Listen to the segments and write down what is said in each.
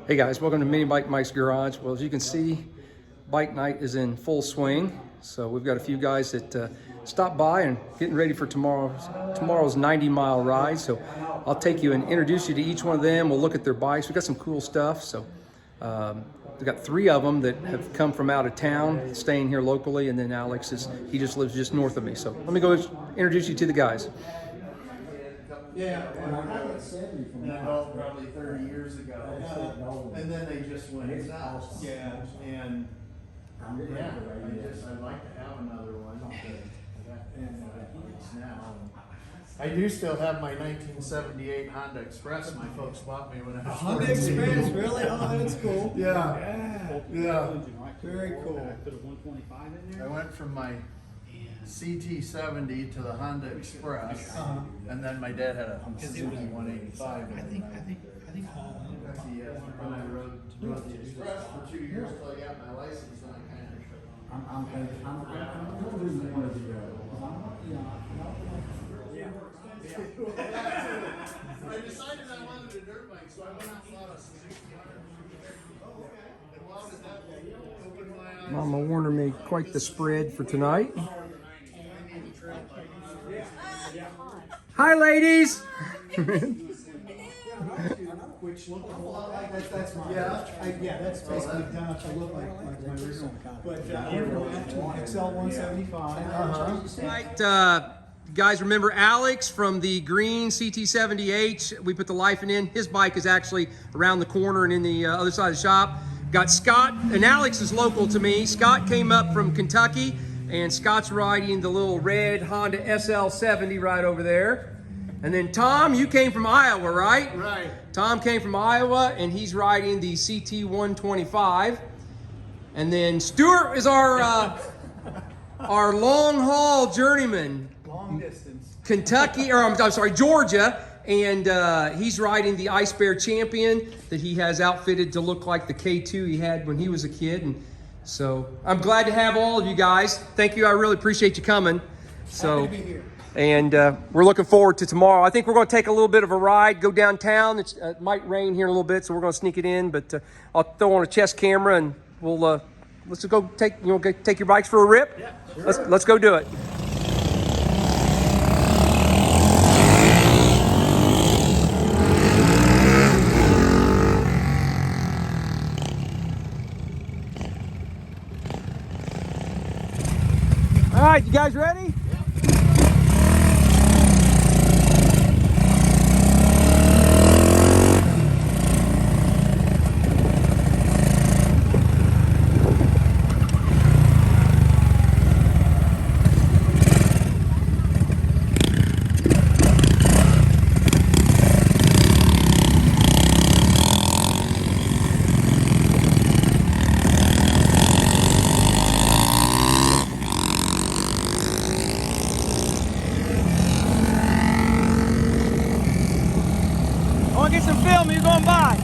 Hey guys, welcome to Mini Bike Mike's Garage. Well, as you can see, bike night is in full swing. So we've got a few guys that stopped by and getting ready for tomorrow's 90-mile ride. So I'll take you and introduce you to each one of them. We'll look at their bikes. We've got some cool stuff. So we've got 3 of them that have come from out of town, staying here locally, and then Alex he just lives just north of me. So let me go introduce you to the guys. Yeah, an adult probably 30 years ago, and then they just went south. Yeah, and I'd like to have another one. Now, I do still have my 1978 Honda Express. My folks bought me when I was Honda Express, really? Oh, that's cool. Yeah. Very cool. I went from my CT70 to the Honda Express, and then my dad had a Suzuki 185. I think when I rode the Express for 2 years till I got my license, and I kind of losing one of the I decided I wanted a dirt bike, so I went out and bought a Suzuki 150. Mama Warner made quite the spread for tonight. Hi, ladies. That's my, that's basically done up to look like my original. But XL 175. Right, you guys remember Alex from the green CT70H? We put the Lifen in. His bike is actually around the corner and in the other side of the shop. Got Scott, and Alex is local to me. Scott came up from Kentucky, and Scott's riding the little red Honda SL70 right over there. And then Tom, you came from Iowa, right? Right. Tom came from Iowa, and he's riding the CT125. And then Stuart is our long haul journeyman. Long distance. Kentucky, or I'm sorry, Georgia. And he's riding the Ice Bear Champion that he has outfitted to look like the K2 he had when he was a kid. And so I'm glad to have all of you guys. Thank you. I really appreciate you coming. So, Happy to be here. And we're looking forward to tomorrow. I think we're going to take a little bit of a ride, go downtown. It might rain here in a little bit, so we're going to sneak it in. But I'll throw on a chest camera, and we'll let's go take take your bikes for a rip. Yeah, sure. Let's go do it. All right, you guys ready? Get some film, you're going by.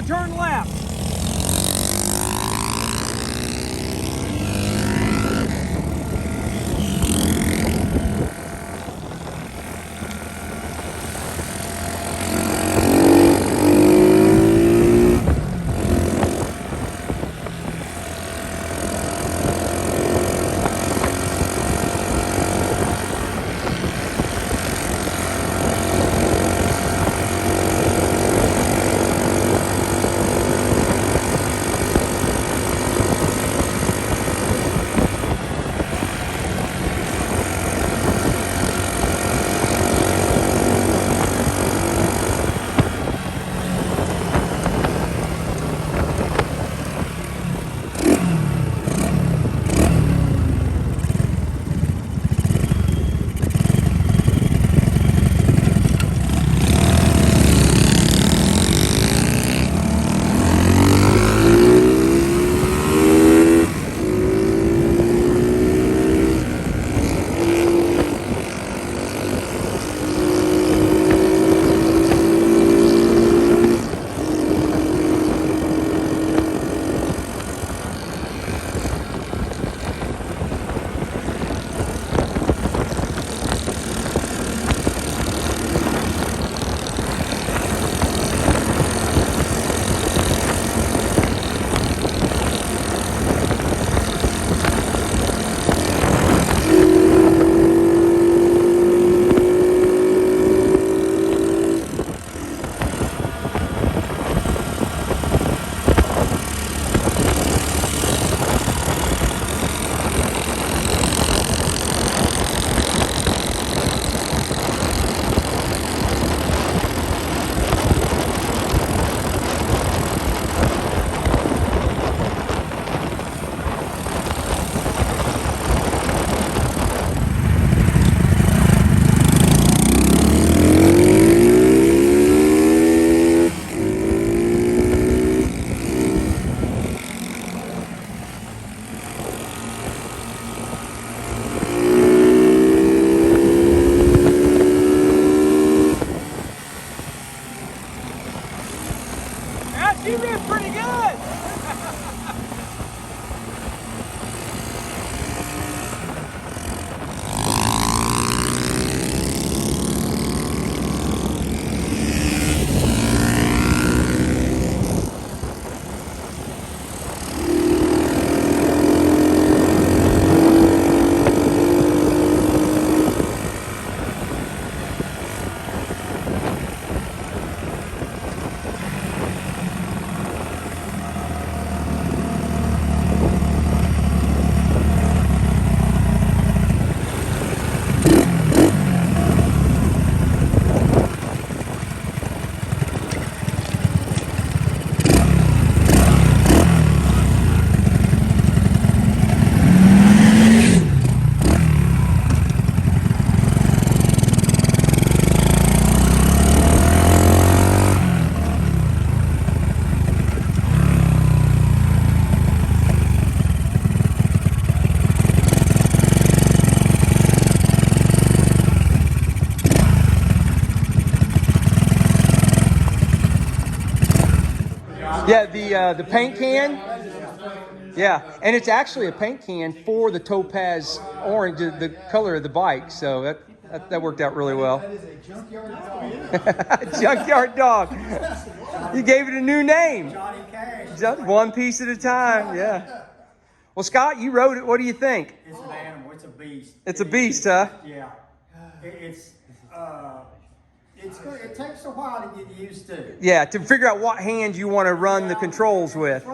Turn left. You did pretty good. Yeah, the paint can. Yeah, and it's actually a paint can for the topaz orange, the color of the bike. So that worked out really well. That is a junkyard dog. Junkyard dog. You gave it a new name. Johnny Cash. Just one piece at a time. Yeah. Well, Scott, you wrote it. What do you think? It's an animal. It's a beast. It's a beast, huh? Yeah. It takes a while to get used to. Yeah, to figure out what hand you want to run the controls with. And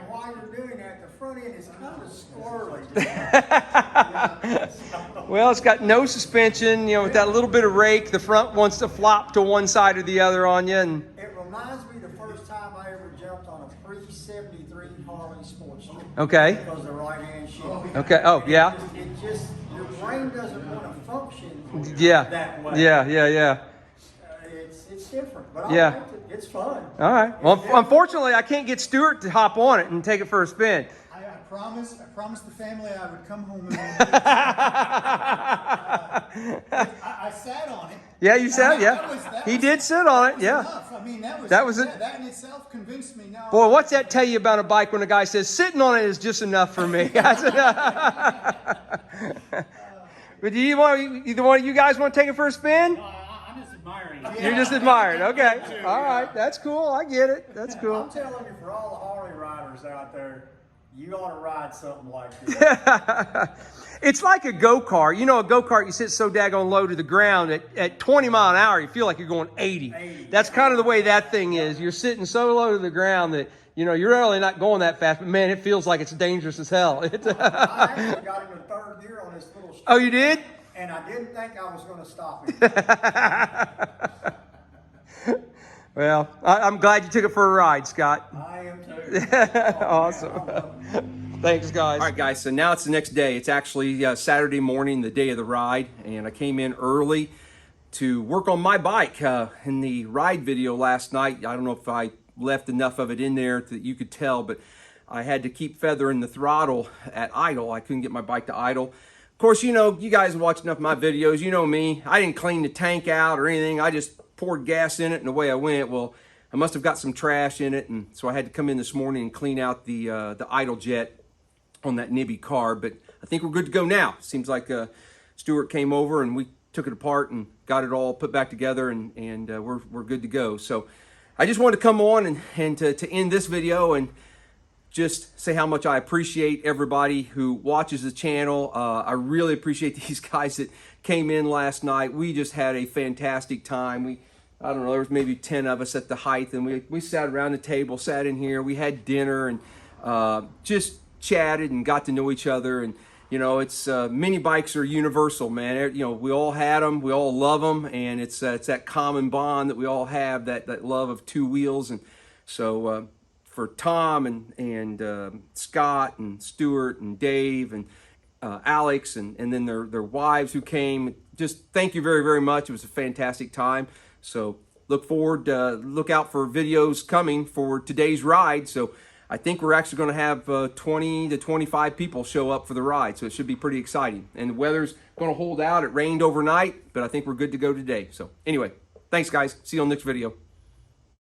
while you're doing that, the front end is kind of squirrely. Well, it's got no suspension, with that little bit of rake. The front wants to flop to one side or the other on you. And It reminds me the first time I ever jumped on a pre-73 Harley Sports Street. okay. Because the right hand shift. Okay. Oh, yeah. It just, your brain doesn't want to function Yeah. that way. Yeah. It's different, but Yeah. I liked it. It's fun. All right. Well, unfortunately, I can't get Stuart to hop on it and take it for a spin. I promised the family I would come home and I sat on it. Yeah, you said, That yeah. was- He did sit on it, yeah. Enough. I mean, that was it. That in itself convinced me. Now, Boy, what's that tell you about a bike when a guy says, sitting on it is just enough for me? But either one of you guys want to take it for a spin? I'm just admiring. You're just admiring. Okay. All right. That's cool. I get it. That's I'm cool. telling you, for all the Harley riders out there, you ought to ride something like this. It's like a go-kart. A go-kart, you sit so daggone low to the ground at 20 mile an hour, you feel like you're going 80. That's kind of the way that thing is. You're sitting so low to the ground that, you're really not going that fast, but man, it feels like it's dangerous as hell. I actually got into third gear on this little street. Oh, you did? And I didn't think I was going to stop it. Well, I'm glad you took it for a ride, Scott. I am too. Awesome. Thanks, guys. All right, guys, so now it's the next day. It's actually Saturday morning, the day of the ride, and I came in early to work on my bike. In the ride video last night, I don't know if I left enough of it in there that you could tell, but I had to keep feathering the throttle at idle. I couldn't get my bike to idle. Of course, you guys watch enough of my videos, you know me. I didn't clean the tank out or anything. I just poured gas in it and away I went. Well, I must have got some trash in it, and so I had to come in this morning and clean out the idle jet on that nibby car. But I think we're good to go now. Seems like Stuart came over and we took it apart and got it all put back together, and we're good to go. So I just wanted to come on and to end this video and just say how much I appreciate everybody who watches the channel. I really appreciate these guys that came in last night. We just had a fantastic time. I don't know, there was maybe 10 of us at the height, and we sat around the table, sat in here, we had dinner, and just chatted and got to know each other. And it's mini bikes are universal, man. We all had them, we all love them, and it's that common bond that we all have, that love of two wheels. And so for Tom and Scott and Stuart and Dave and Alex and then their wives who came, just thank you very, very much. It was a fantastic time. So look out for videos coming for today's ride. So I think we're actually going to have 20 to 25 people show up for the ride. So it should be pretty exciting. And the weather's going to hold out. It rained overnight, but I think we're good to go today. So anyway, thanks guys. See you on the next video.